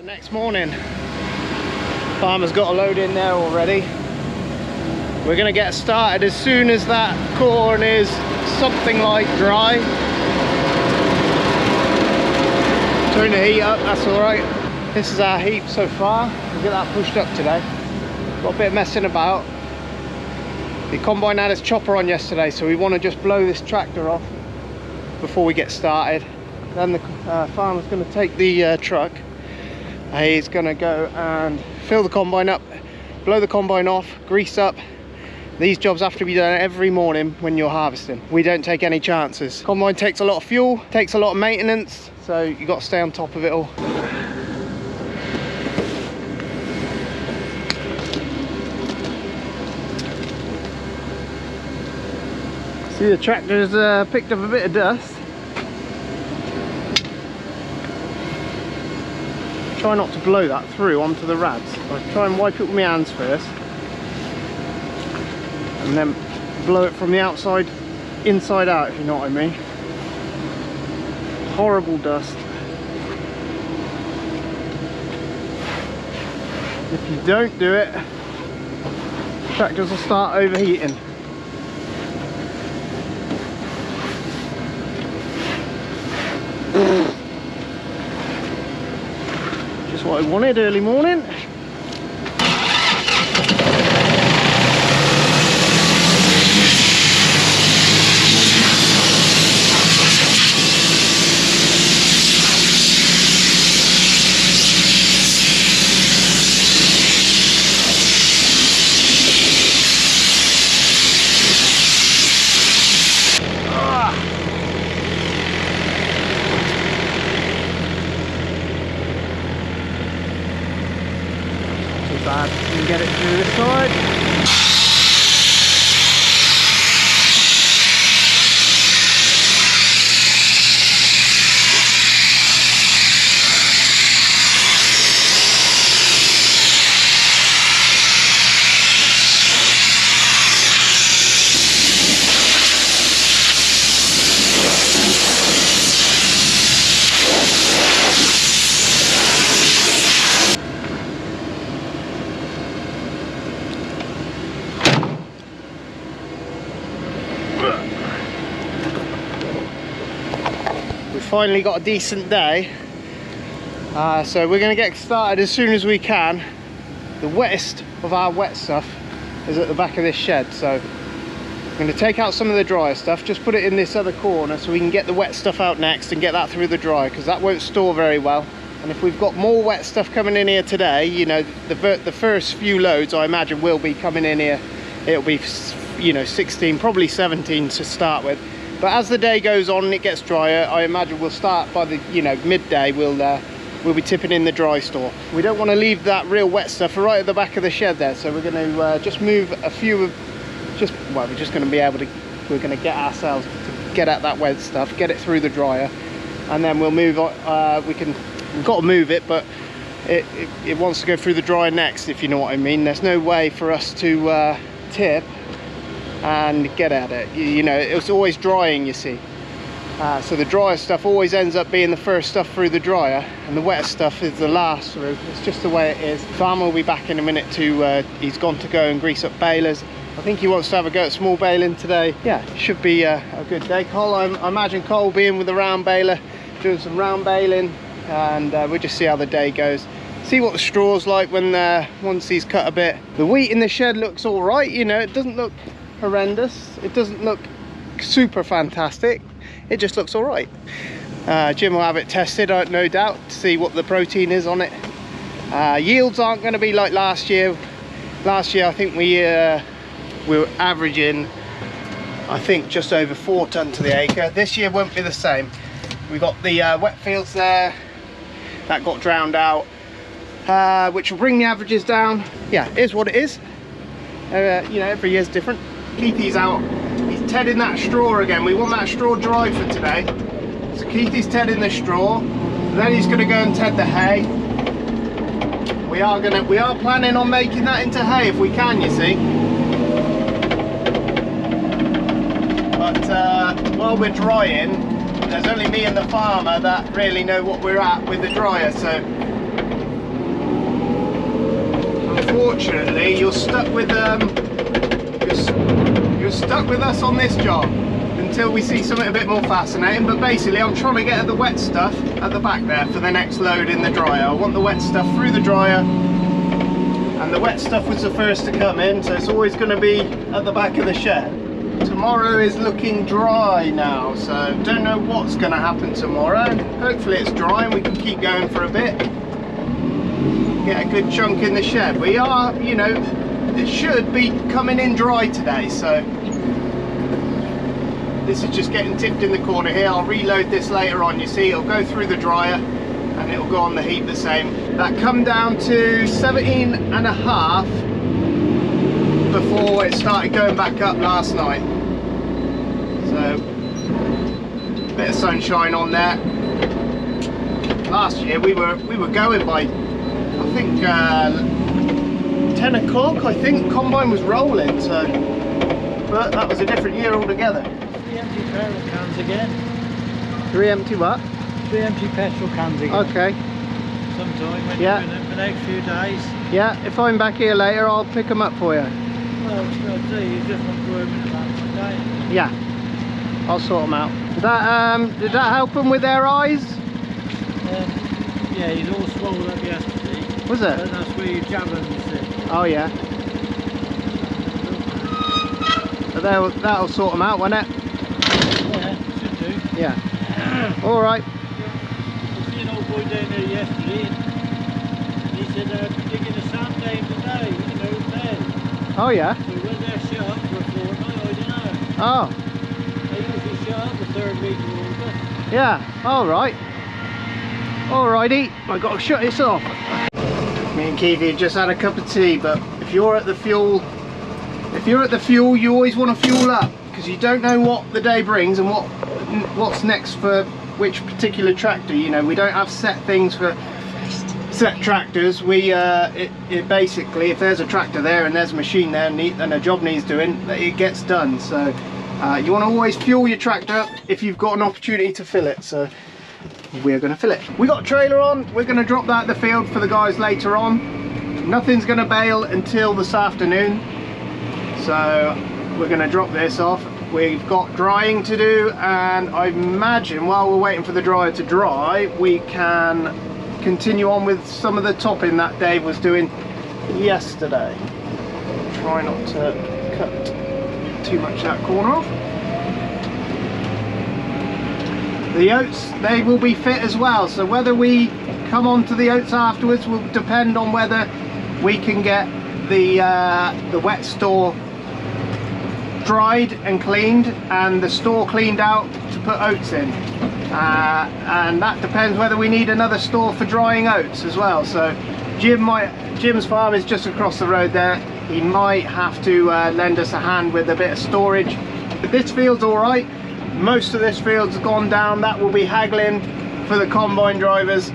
The next morning, farmer's got a load in there already. We're going to get started as soon as that corn is something like dry. Turn the heat up, that's alright. This is our heap so far. We'll get that pushed up today. Got a bit of messing about. The combine had its chopper on yesterday, so we want to just blow this tractor off before we get started. Then the farmer's going to take the truck. He's going to go and fill the combine up, blow the combine off, grease up. These jobs have to be done every morning when you're harvesting. We don't take any chances. Combine takes a lot of fuel, takes a lot of maintenance, so you've got to stay on top of it all. See, the tractor's picked up a bit of dust. Try not to blow that through onto the rads. I try and wipe it with my hands first, and then blow it from the outside inside out, if you know what I mean. Horrible dust. If you don't do it, tractors will start overheating. Just what I wanted early morning. Bad. You can get it through this side. Finally got a decent day, so we're going to get started as soon as we can. The wettest of our wet stuff is at the back of this shed, so I'm going to take out some of the drier stuff, just put it in this other corner so we can get the wet stuff out next and get that through the dryer, because that won't store very well. And if we've got more wet stuff coming in here today, you know, the first few loads I imagine will be coming in here. It'll be, you know, 16, probably 17 to start with. But as the day goes on and it gets drier, I imagine we'll start by the, you know, midday, we'll be tipping in the dry store. We don't want to leave that real wet stuff right at the back of the shed there, so we're going to just move a few of, well, we're just going to be able to, we're going to get ourselves to get at that wet stuff, get it through the dryer, and then we'll move on. We've got to move it, but it wants to go through the dryer next, if you know what I mean. There's no way for us to tip and get at it, you know, it's always drying, you see. So the drier stuff always ends up being the first stuff through the dryer, and the wetter stuff is the last through. It's just the way it is. Farmer will be back in a minute to, he's gone to go and grease up balers. I think he wants to have a go at small baling today. Yeah, should be a good day. Cole, I imagine Cole will be in with the round baler, doing some round baling, and we'll just see how the day goes. See what the straw's like when once he's cut a bit. The wheat in the shed looks all right, you know, it doesn't look horrendous, it doesn't look super fantastic, it just looks all right. Jim will have it tested, no doubt, to see what the protein is on it. Yields aren't going to be like last year. Last year I think we were averaging, I think, just over 4 tonnes to the acre. This year won't be the same. We got the wet fields there that got drowned out, which will bring the averages down. Yeah, it is what it is. You know, every year's different. Keithy's out, he's tedding that straw again. We want that straw dry for today, so Keithy's tedding the straw, then he's going to go and ted the hay. We are planning on making that into hay if we can, you see. But while we're drying, there's only me and the farmer that really know what we're at with the dryer, so unfortunately, you're stuck with you're stuck with us on this job until we see something a bit more fascinating. But basically, I'm trying to get at the wet stuff at the back there for the next load in the dryer. I want the wet stuff through the dryer, and the wet stuff was the first to come in, so it's always going to be at the back of the shed. Tomorrow is looking dry now, so don't know what's going to happen tomorrow. Hopefully it's dry and we can keep going for a bit. Get a good chunk in the shed. We are, you know, it should be coming in dry today, so this is just getting tipped in the corner here. I'll reload this later on. You see, it'll go through the dryer and it'll go on the heat the same. That come down to 17.5 before it started going back up last night. So, bit of sunshine on there. Last year we were going by, I think 10 o'clock. I think combine was rolling. So, but that was a different year altogether. 3 empty petrol cans again. 3 empty what? 3 empty petrol cans again. Okay. Sometime when Yeah. you're in the next few days. Yeah, if I'm back here later, I'll pick them up for you. Well, I'd say you just want to go over about one day. Yeah, I'll sort them out. Did that help them with their eyes? Yeah, he's all swollen up yesterday. Was it? And that's where you jab him, you see. Oh yeah. But that'll sort them out, won't it? Yeah, should do. Yeah. All right. I see an old boy down there yesterday, and he said they're digging the sand down today, you know, there. Oh yeah. So when they're shut up for a fortnight, I don't know. Oh. They usually shut up the 3rd week of August. Yeah. All right. Alrighty. I got to shut this off. Me and Keithy just had a cup of tea, but if you're at the fuel, you always want to fuel up, because you don't know what the day brings and what's next for which particular tractor. You know, we don't have set things for set tractors. We it basically, if there's a tractor there and there's a machine there and a job needs doing, it gets done. So you want to always fuel your tractor up if you've got an opportunity to fill it. So we're going to fill it. We got a trailer on. We're going to drop that at the field for the guys later on. Nothing's going to bail until this afternoon, so we're going to drop this off. We've got drying to do, and I imagine while we're waiting for the dryer to dry, we can continue on with some of the topping that Dave was doing yesterday. Try not to cut too much of that corner off. The oats, they will be fit as well, so whether we come on to the oats afterwards will depend on whether we can get the wet store dried and cleaned and the store cleaned out to put oats in, and that depends whether we need another store for drying oats as well. So Jim's farm is just across the road there. He might have to lend us a hand with a bit of storage. But this field's all right. Most of this field's gone down. That will be haggling for the combine drivers.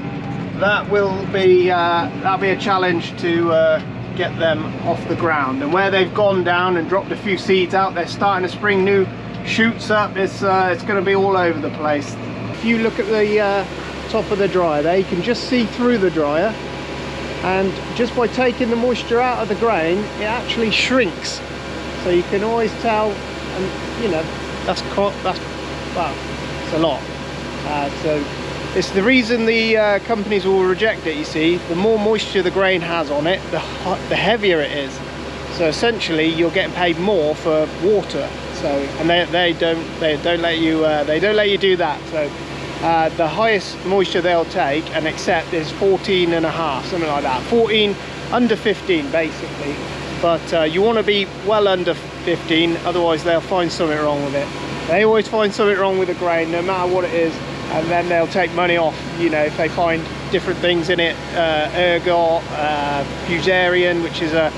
That will be that'll be a challenge to get them off the ground. And where they've gone down and dropped a few seeds out, they're starting to spring new shoots up. It's going to be all over the place. If you look at the top of the dryer there, you can just see through the dryer, and just by taking the moisture out of the grain, it actually shrinks. So you can always tell, and you know, that's well, it's a lot. So it's the reason the companies will reject it. You see, the more moisture the grain has on it, the heavier it is. So essentially, you're getting paid more for water. So, and they don't let you do that. So the highest moisture they'll take and accept is 14.5, something like that. 14 under 15 basically. But you want to be well under 15, otherwise they'll find something wrong with it. They always find something wrong with the grain, no matter what it is, and then they'll take money off, you know, if they find different things in it. Ergot, Fusarium, which is a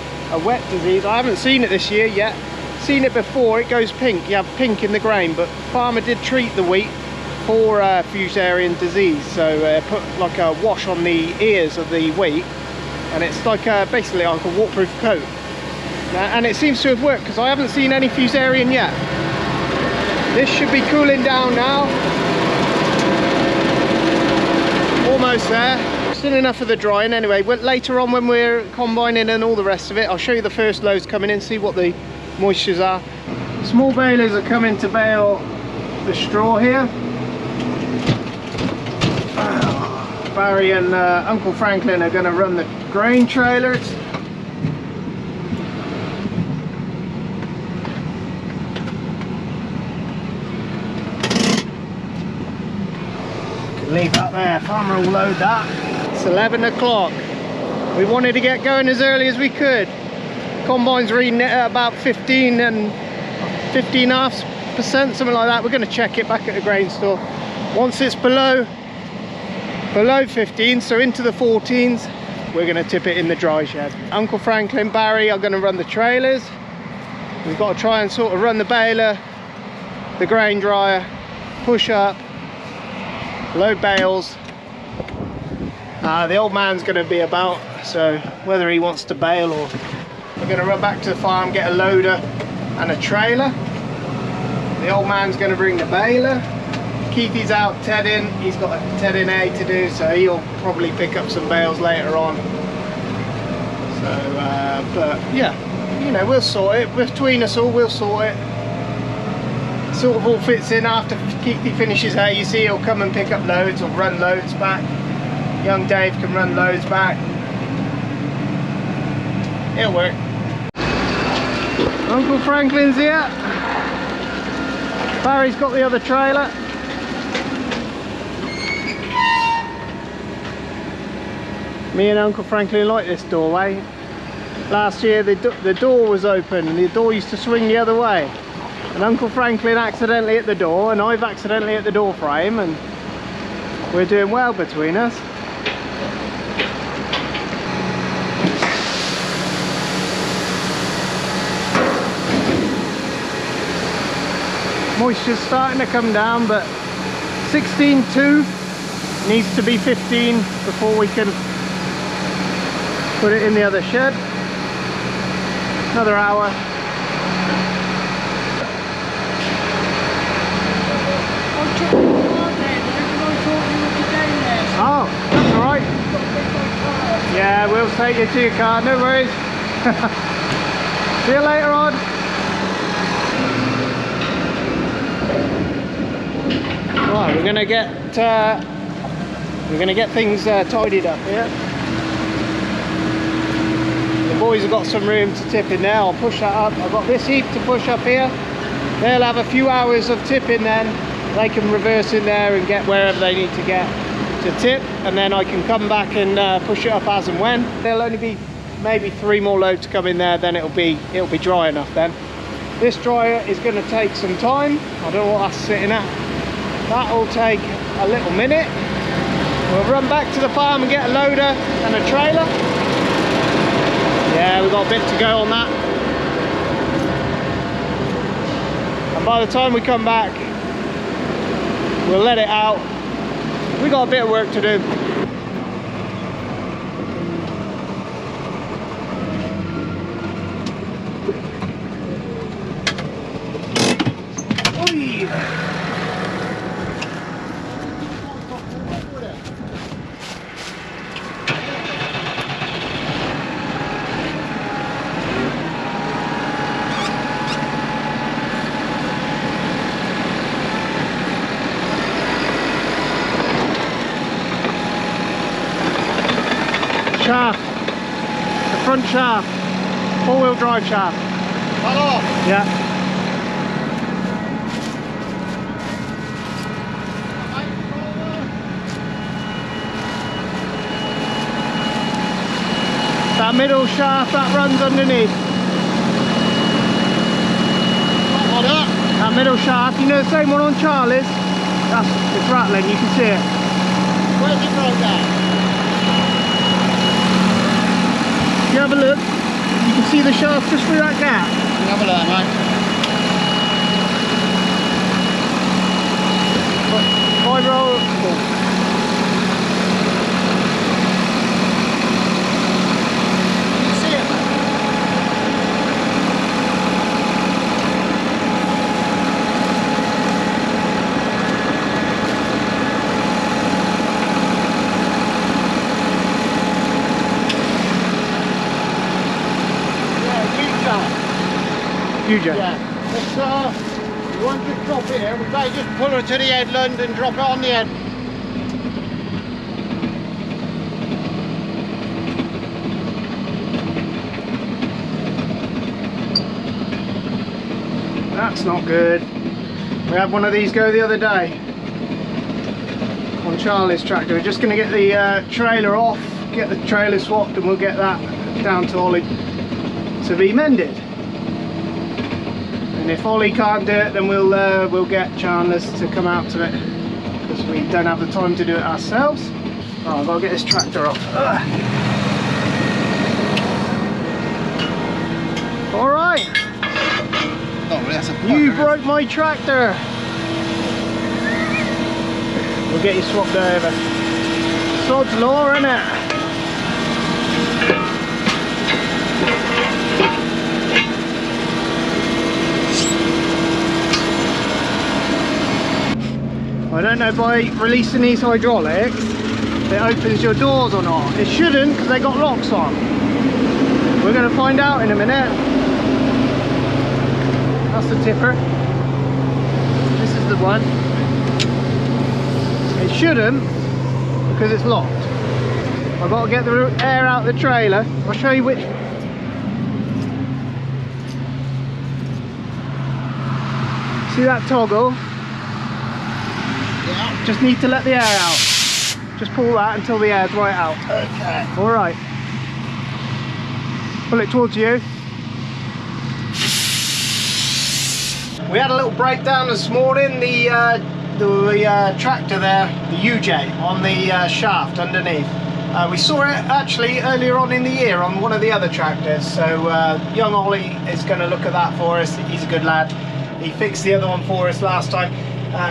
wet disease. I haven't seen it this year yet. Seen it before. It goes pink. You have pink in the grain, but farmer did treat the wheat for Fusarium disease. So put like a wash on the ears of the wheat, and it's like basically like a waterproof coat. And it seems to have worked, because I haven't seen any Fusarium yet. This should be cooling down now. Almost there. done enough of the drying anyway. Later on when we're combining and all the rest of it, I'll show you the first loads coming in, see what the moistures are. Small balers are coming to bale the straw here. Barry and Uncle Franklin are going to run the grain trailers. Leave that there, farmer will load that. It's 11 o'clock. We wanted to get going as early as we could. Combine's reading it at about 15.5%, something like that. We're going to check it back at the grain store. Once it's below 15, so into the 14s, we're going to tip it in the dry shed. Uncle Franklin, Barry are going to run the trailers. We've got to try and sort of run the baler, the grain dryer, push up, load bales. The old man's going to be about, so whether he wants to bale or we're going to run back to the farm, get a loader and a trailer. The old man's going to bring the baler. Keithy's out tedding, he's got a tedding A to do, so he'll probably pick up some bales later on. So but yeah, you know, we'll sort it between us all. We'll sort it. Sort of all fits in. After Keithy finishes hay, you see he'll come and pick up loads or run loads back. Young Dave can run loads back. It'll work. Uncle Franklin's here. Barry's got the other trailer. Me and Uncle Franklin like this doorway. Last year the door was open and the door used to swing the other way. And Uncle Franklin accidentally hit the door and I've accidentally hit the door frame, and we're doing well between us. Moisture's starting to come down, but 16.2 needs to be 15 before we can put it in the other shed. Another hour. Oh, that's alright. Yeah, we'll take you to your car, no worries. See you later on. Right, we're gonna get things tidied up here. The boys have got some room to tip in there. I'll push that up. I've got this heap to push up here. They'll have a few hours of tipping then. They can reverse in there and get wherever they need to get to tip, and then I can come back and push it up as and when. There'll only be maybe 3 more loads to come in there, then it'll be dry enough then. This dryer is going to take some time. I don't know what that's sitting at. That'll take a little minute. We'll run back to the farm and get a loader and a trailer. Yeah, we've got a bit to go on that. And by the time we come back, we'll let it out. We got a bit of work to do. Shaft, the front shaft, 4-wheel drive shaft. Hello. Yeah. That middle shaft that runs underneath. What that? That middle shaft, you know the same one on Charlie's? It's rattling, you can see it. Where's it from that? If you have a look, you can see the shaft just through that gap. Have a look, mate. 5-roll. Can you see it, mate? UJ. Yeah. Let's, you want to drop it here, we might just pull her to the headland and drop it on the head. That's not good. We had one of these go the other day on Charlie's tractor. We're just going to get the trailer off, get the trailer swapped, and we'll get that down to Ollie to be mended. And if Ollie can't do it, then we'll get Chandler's to come out to it, because we don't have the time to do it ourselves. Oh, I've got to get this tractor off. All right. Oh, that's a You broke my tractor. We'll get you swapped over. Sod's law, innit? I don't know by releasing these hydraulics if it opens your doors or not. It shouldn't, because they got locks on. We're going to find out in a minute. That's the tipper. This is the one. It shouldn't, because it's locked. I've got to get the air out of the trailer. I'll show you which. See that toggle? Yeah. Just need to let the air out. Just pull that until the air's right out. Okay. All right. Pull it towards you. We had a little breakdown this morning. The tractor there, the UJ, on the shaft underneath. We saw it actually earlier on in the year on one of the other tractors. So young Ollie is going to look at that for us. He's a good lad. He fixed the other one for us last time.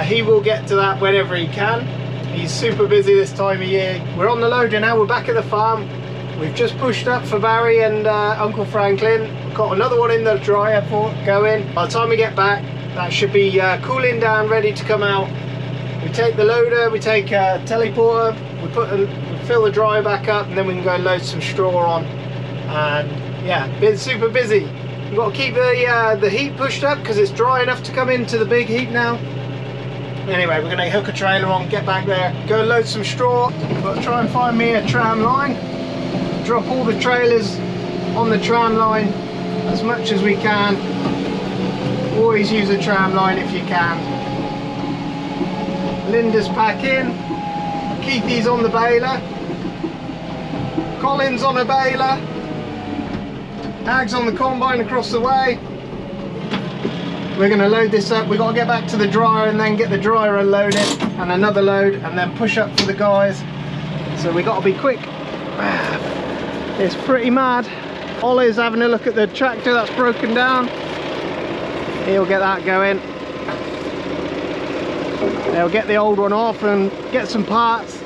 He will get to that whenever he can. He's super busy this time of year. We're on the loader now. We're back at the farm. We've just pushed up for Barry and Uncle Franklin. We've got another one in the dryer for going. By the time we get back, that should be cooling down, ready to come out. We take the loader, we take a teleporter, we fill the dryer back up, and then we can go and load some straw on. And yeah, been super busy. We've got to keep the heat pushed up because it's dry enough to come into the big heat now. Anyway, we're going to hook a trailer on, get back there, go load some straw. Got to try and find me a tram line. Drop all the trailers on the tram line as much as we can. Always use a tram line if you can. Linda's packing. Keithy's on the baler. Colin's on a baler. Ag's on the combine across the way. We're going to load this up. We've got to get back to the dryer and then get the dryer unloaded and another load and then push up for the guys. So we got to be quick. It's pretty mad. Ollie's having a look at the tractor that's broken down. He'll get that going. They'll get the old one off and get some parts.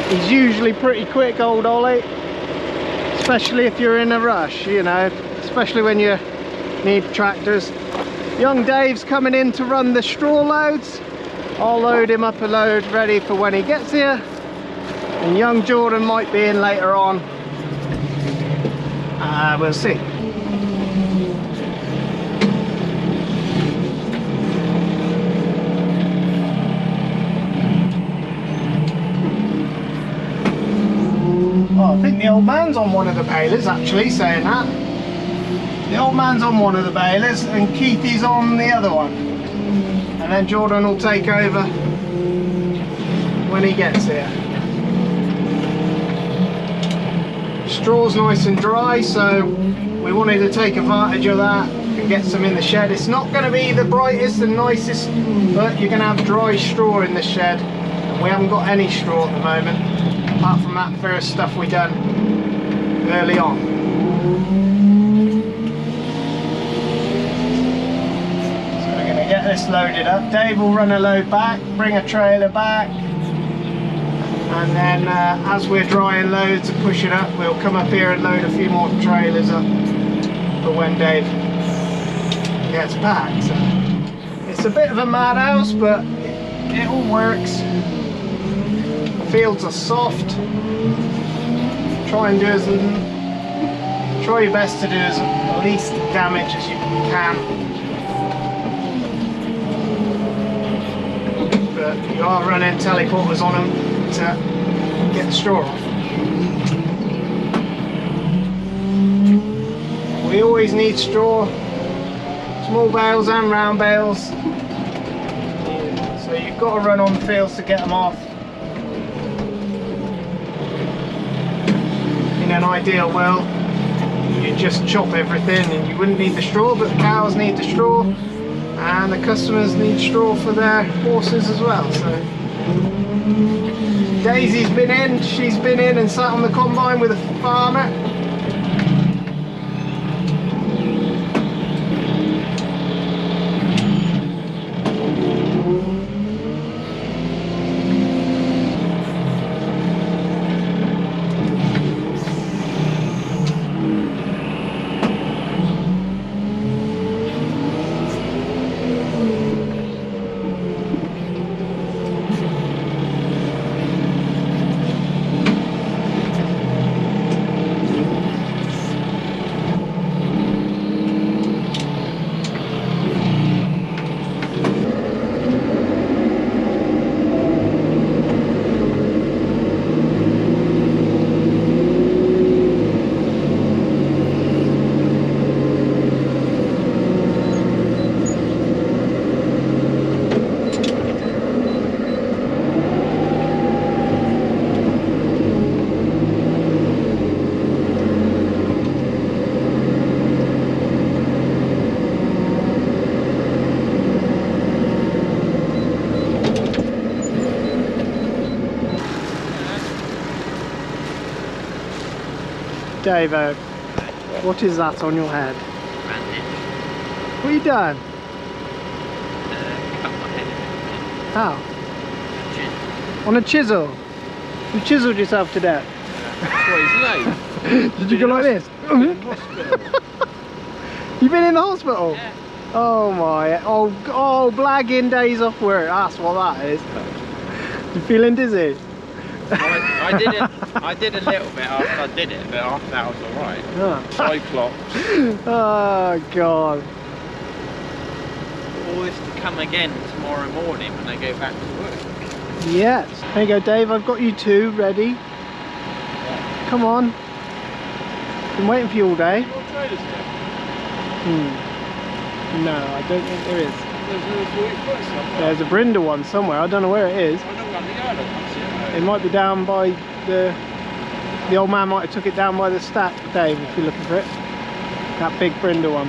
He's usually pretty quick, old Ollie. Especially if you're in a rush, you know. Especially when you need tractors. Young Dave's coming in to run the straw loads. I'll load him up a load ready for when he gets here. And young Jordan might be in later on. We'll see. Oh, I think the old man's on one of the balers, actually, saying that. The old man's on one of the balers and Keithy's on the other one. And then Jordan will take over when he gets here. Straw's nice and dry, so we wanted to take advantage of that and get some in the shed. It's not going to be the brightest and nicest, but you're going to have dry straw in the shed. And we haven't got any straw at the moment, apart from that first stuff we done early on. So we're going to get this loaded up. Dave will run a load back, bring a trailer back, and then as we're drying loads and push it up, we'll come up here and load a few more trailers up for when Dave gets back. So it's a bit of a madhouse, but it all works. Fields are soft. Try try your best to do as least damage as you can. But you are running teleporters on them to get the straw off. We always need straw, small bales and round bales. So you've got to run on the fields to get them off. In an ideal world, you just chop everything and you wouldn't need the straw, but the cows need the straw and the customers need straw for their horses as well. So Daisy's been in, she's been in and sat on the combine with a farmer. Davo, what is that on your head? What have you done? Cut my head How? On a chisel? You chiselled yourself to death? That's what his name. Did you go like this? You've been in the hospital? Yeah. Oh my, oh, blagging days off work, that's what that is. You feeling dizzy? I did a little bit after I did it, but after that I was alright. Cyclops. Oh god. All this to come again tomorrow morning when I go back to work. Yes. There you go, Dave, I've got you two ready. Yeah. Come on. Been waiting for you all day. What trailers there? No, I don't think there is. There's a 40 foot somewhere. There's a Brindle one somewhere, I don't know where it is. I don't want the yard, I can't see it. It might be down by the old man might have took it down by the stack, Dave, if you're looking for it. That big Brindle one.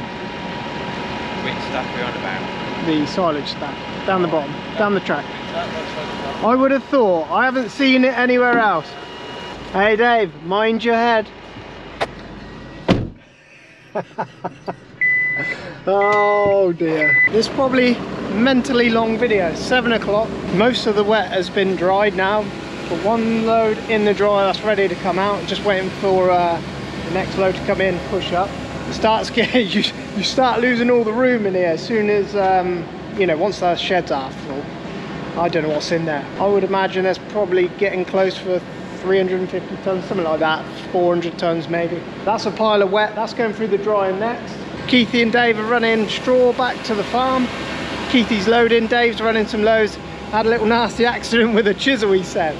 Which stuff we're on about? The silage stack. Down the bottom. Down the track. I would have thought. I haven't seen it anywhere else. Hey Dave, mind your head. Oh dear. This is probably mentally long video. 7 o'clock. Most of the wet has been dried now. Got one load in the dryer that's ready to come out. Just waiting for the next load to come in, push up. It starts getting, you start losing all the room in here as soon as you know, once the sheds are full. I don't know what's in there. I would imagine there's probably getting close for 350 tons, something like that, 400 tons maybe. That's a pile of wet, that's going through the dryer next. Keithy and Dave are running straw back to the farm. Keithy's loading, Dave's running some loads. Had a little nasty accident with a chisel, he said.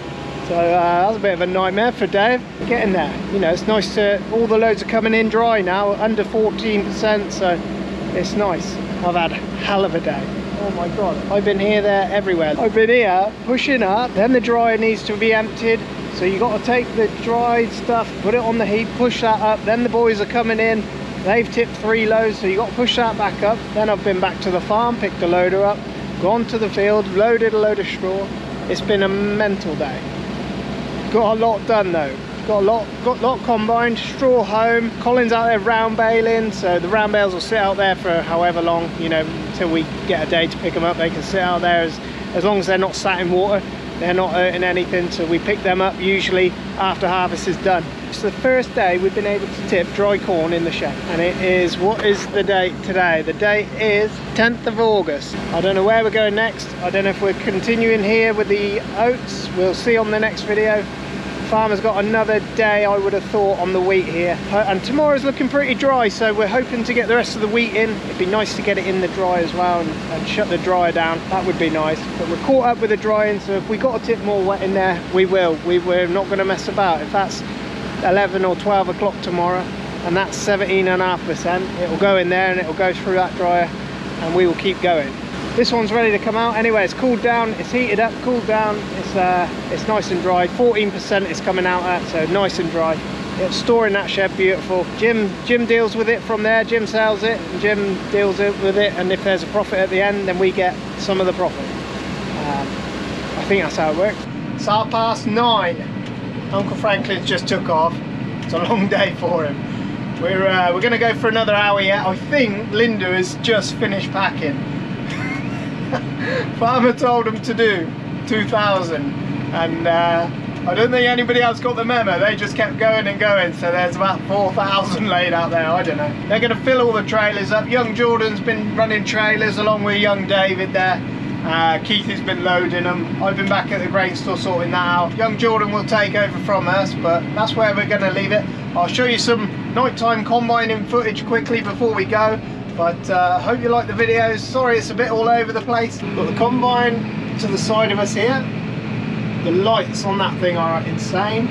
So that was a bit of a nightmare for Dave. Getting there, you know, it's nice to, all the loads are coming in dry now, under 14%, so it's nice. I've had a hell of a day. Oh my god, I've been here, there, everywhere. I've been here, pushing up, then the dryer needs to be emptied. So you got to take the dried stuff, put it on the heap, push that up, then the boys are coming in. They've tipped 3 loads, so you got to push that back up. Then I've been back to the farm, picked the loader up, gone to the field, loaded a load of straw. It's been a mental day. Got a lot done though. Got a lot combined, straw home. Colin's out there round baling, so the round bales will sit out there for however long, you know, until we get a day to pick them up. They can sit out there as long as they're not sat in water. They're not hurting anything, so we pick them up usually after harvest is done. It's the first day we've been able to tip dry corn in the shed, and it is, what is the date today? The date is 10th of August. I don't know where we're going next. I don't know if we're continuing here with the oats. We'll see on the next video. Farmer's got another day, I would have thought, on the wheat here, and tomorrow's looking pretty dry, so we're hoping to get the rest of the wheat in. It'd be nice to get it in the dry as well, and shut the dryer down. That would be nice, but we're caught up with the drying, so if we got a tip more wet in there, we will. We're not going to mess about. If that's 11 or 12 o'clock tomorrow and that's 17.5%, it'll go in there and it'll go through that dryer, and we will keep going. This one's ready to come out anyway. It's cooled down, it's heated up, cooled down, it's nice and dry. 14% is coming out at, so nice and dry. It's storing that shed beautiful. Jim deals with it from there. Jim sells it, and Jim deals with it, and if there's a profit at the end, then we get some of the profit. I think that's how it works. It's 9:30. Uncle Franklin's just took off. It's a long day for him. We're going to go for another hour yet. I think Linda has just finished packing. Farmer told him to do 2,000, and I don't think anybody else got the memo. They just kept going and going, so there's about 4,000 laid out there. I don't know. They're going to fill all the trailers up. Young Jordan's been running trailers along with young David there. Keith has been loading them. I've been back at the grain store sorting that out. Young Jordan will take over from us, but that's where we're going to leave it. I'll show you some nighttime combining footage quickly before we go. But I hope you like the videos. Sorry it's a bit all over the place. Got the combine to the side of us here. The lights on that thing are insane.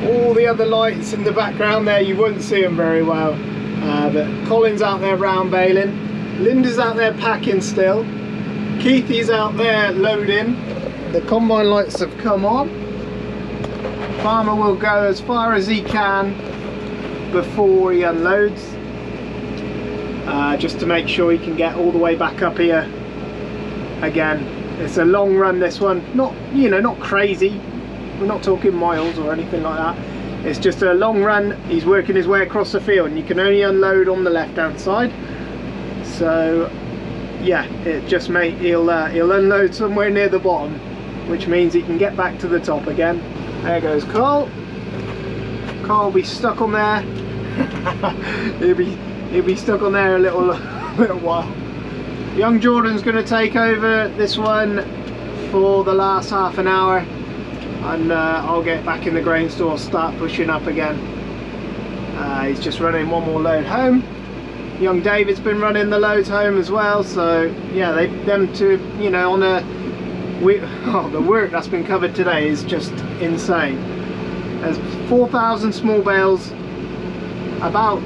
All the other lights in the background there, you wouldn't see them very well. But Colin's out there round baling. Linda's out there packing still. Keithy's out there loading. The combine lights have come on. Farmer will go as far as he can before he unloads. Just to make sure he can get all the way back up here again. It's a long run, this one. Not, you know, not crazy. We're not talking miles or anything like that. It's just a long run. He's working his way across the field, and you can only unload on the left hand side. So yeah, it just he'll unload somewhere near the bottom, which means he can get back to the top again. There goes Carl. Carl will be stuck on there. He'll be stuck on there a little while. Young Jordan's going to take over this one for the last half an hour, and I'll get back in the grain store, start pushing up again. He's just running one more load home. Young David's been running the loads home as well, so yeah, them two, you know, on the work that's been covered today is just insane. There's 4,000 small bales, about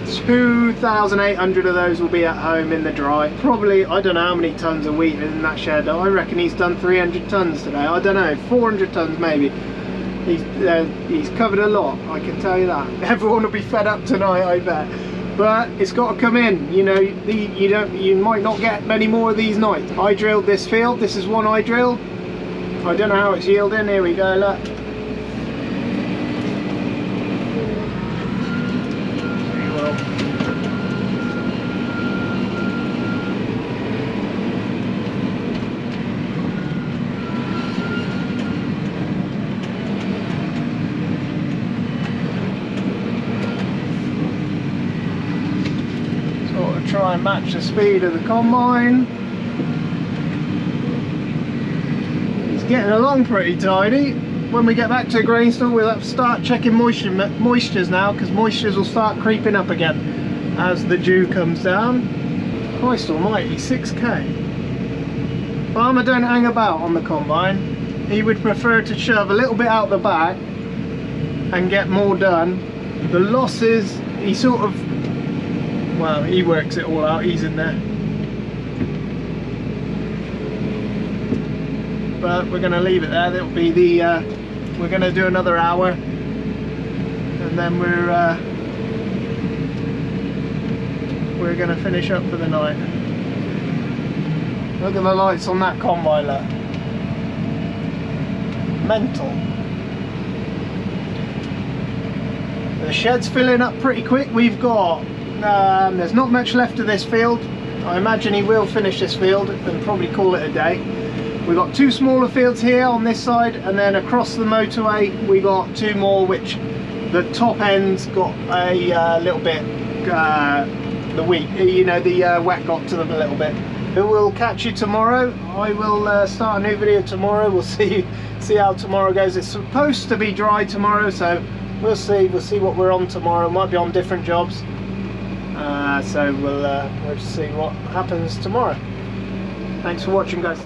2,800 of those will be at home in the dry. Probably, I don't know how many tons of wheat in that shed. I reckon he's done 300 tons today. I don't know, 400 tons maybe. He's covered a lot, I can tell you that. Everyone will be fed up tonight, I bet. But it's got to come in. You know, you might not get many more of these nights. I drilled this field. This is one I drilled. I don't know how it's yielding. Here we go, look. Try and match the speed of the combine. He's getting along pretty tidy. When we get back to the grain store, we'll have to start checking moistures now, because moistures will start creeping up again as the dew comes down. Christ almighty, 6k. Farmer don't hang about on the combine. He would prefer to shove a little bit out the back and get more done. The losses, he sort of, well, he works it all out, he's in there. But we're going to leave it there. That'll be the, we're going to do another hour, and then we're going to finish up for the night. Look at the lights on that combine, look. Mental. The shed's filling up pretty quick. We've got there's not much left of this field. I imagine he will finish this field and probably call it a day. We've got two smaller fields here on this side, and then across the motorway we got two more, which the top end's got a little bit, the wheat, you know, the wet got to them a little bit. who will catch you tomorrow. I will start a new video tomorrow. We'll see how tomorrow goes. It's supposed to be dry tomorrow, so we'll see what we're on tomorrow. Might be on different jobs, so we'll just see what happens tomorrow. Thanks for watching, guys.